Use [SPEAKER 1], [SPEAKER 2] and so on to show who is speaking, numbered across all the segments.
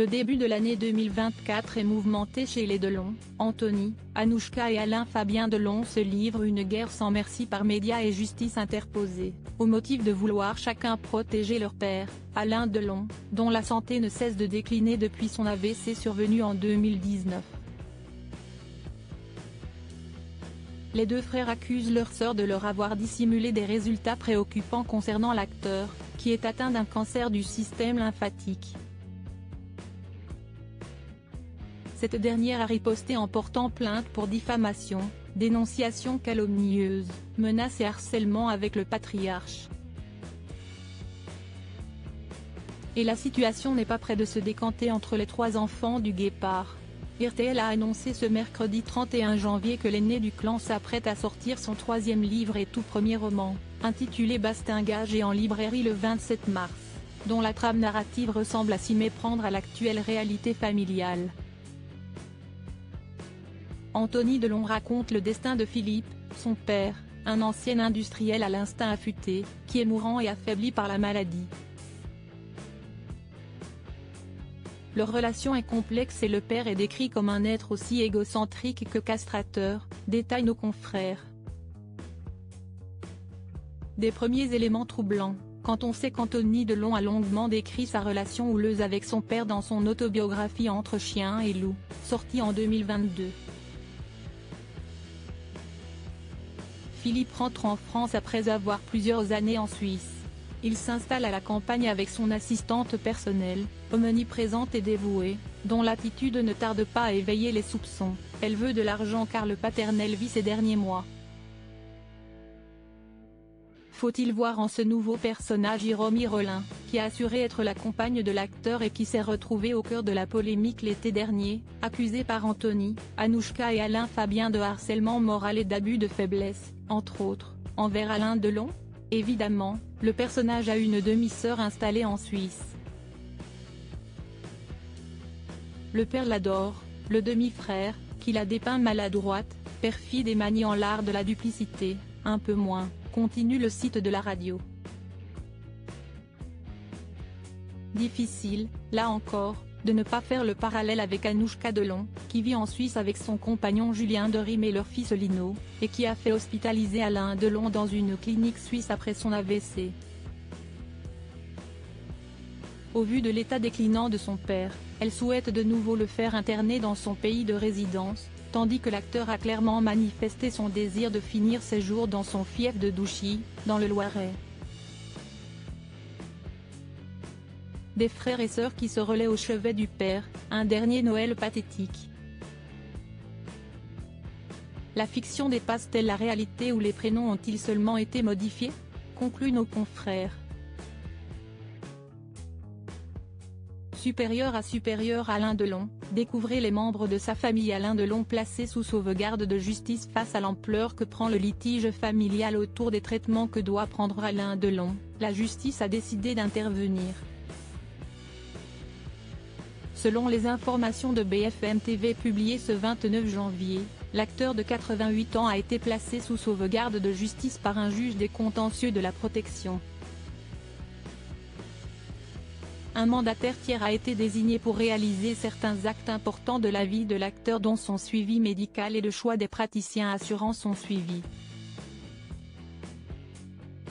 [SPEAKER 1] Le début de l'année 2024 est mouvementé chez les Delon. Anthony, Anouchka et Alain Fabien Delon se livrent une guerre sans merci par médias et justice interposée, au motif de vouloir chacun protéger leur père, Alain Delon, dont la santé ne cesse de décliner depuis son AVC survenu en 2019. Les deux frères accusent leur sœur de leur avoir dissimulé des résultats préoccupants concernant l'acteur, qui est atteint d'un cancer du système lymphatique. Cette dernière a riposté en portant plainte pour diffamation, dénonciation calomnieuse, menace et harcèlement avec le patriarche. Et la situation n'est pas près de se décanter entre les trois enfants du Guépard. RTL a annoncé ce mercredi 31 janvier que l'aîné du clan s'apprête à sortir son troisième livre et tout premier roman, intitulé Bastingage et en librairie le 27 mars, dont la trame narrative ressemble à s'y méprendre à l'actuelle réalité familiale. Anthony Delon raconte le destin de Philippe, son père, un ancien industriel à l'instinct affûté, qui est mourant et affaibli par la maladie. Leur relation est complexe et le père est décrit comme un être aussi égocentrique que castrateur, détaillent nos confrères. Des premiers éléments troublants, quand on sait qu'Anthony Delon a longuement décrit sa relation houleuse avec son père dans son autobiographie Entre chien et loup, sortie en 2022. Philippe rentre en France après avoir plusieurs années en Suisse. Il s'installe à la campagne avec son assistante personnelle, omniprésente et dévouée, dont l'attitude ne tarde pas à éveiller les soupçons. Elle veut de l'argent car le paternel vit ses derniers mois. Faut-il voir en ce nouveau personnage Hiromi Rollin, qui a assuré être la compagne de l'acteur et qui s'est retrouvée au cœur de la polémique l'été dernier, accusée par Anthony, Anouchka et Alain Fabien de harcèlement moral et d'abus de faiblesse, entre autres, envers Alain Delon? Évidemment, le personnage a une demi-sœur installée en Suisse. Le père l'adore, le demi-frère, qui la dépeint maladroite, perfide et maniant l'art de la duplicité, un peu moins, continue le site de la radio. Difficile, là encore, de ne pas faire le parallèle avec Anouchka Delon, qui vit en Suisse avec son compagnon Julien de Rime et leur fils Lino, et qui a fait hospitaliser Alain Delon dans une clinique suisse après son AVC. Au vu de l'état déclinant de son père, elle souhaite de nouveau le faire interner dans son pays de résidence, tandis que l'acteur a clairement manifesté son désir de finir ses jours dans son fief de Douchy, dans le Loiret. Des frères et sœurs qui se relaient au chevet du père, un dernier Noël pathétique. La fiction dépasse-t-elle la réalité ou les prénoms ont-ils seulement été modifiés? Concluent nos confrères. Supérieur à supérieur Alain Delon, découvrez les membres de sa famille Alain Delon placés sous sauvegarde de justice face à l'ampleur que prend le litige familial autour des traitements que doit prendre Alain Delon, la justice a décidé d'intervenir. Selon les informations de BFM TV publiées ce 29 janvier, l'acteur de 88 ans a été placé sous sauvegarde de justice par un juge des contentieux de la protection. Un mandataire tiers a été désigné pour réaliser certains actes importants de la vie de l'acteur dont son suivi médical et le choix des praticiens assurant son suivi.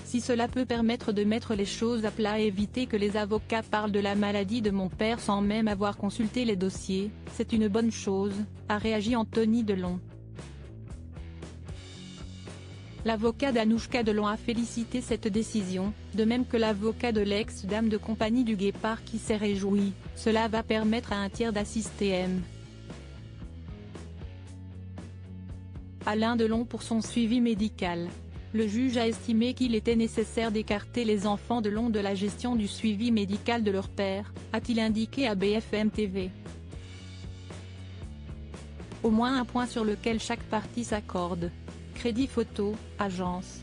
[SPEAKER 1] Si cela peut permettre de mettre les choses à plat et éviter que les avocats parlent de la maladie de mon père sans même avoir consulté les dossiers, c'est une bonne chose, a réagi Anthony Delon. L'avocat d'Anouchka Delon a félicité cette décision, de même que l'avocat de l'ex-dame de compagnie du Guépard qui s'est réjoui, cela va permettre à un tiers d'assister M. Alain Delon pour son suivi médical. Le juge a estimé qu'il était nécessaire d'écarter les enfants Delon de la gestion du suivi médical de leur père, a-t-il indiqué à BFM TV. Au moins un point sur lequel chaque partie s'accorde. Crédit Photo, agence.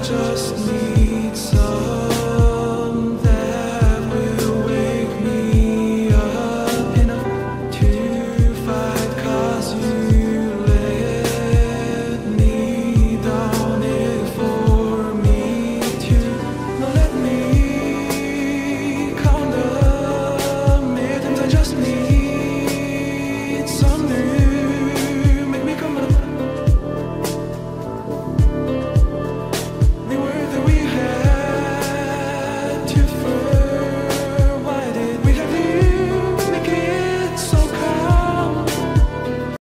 [SPEAKER 2] Just need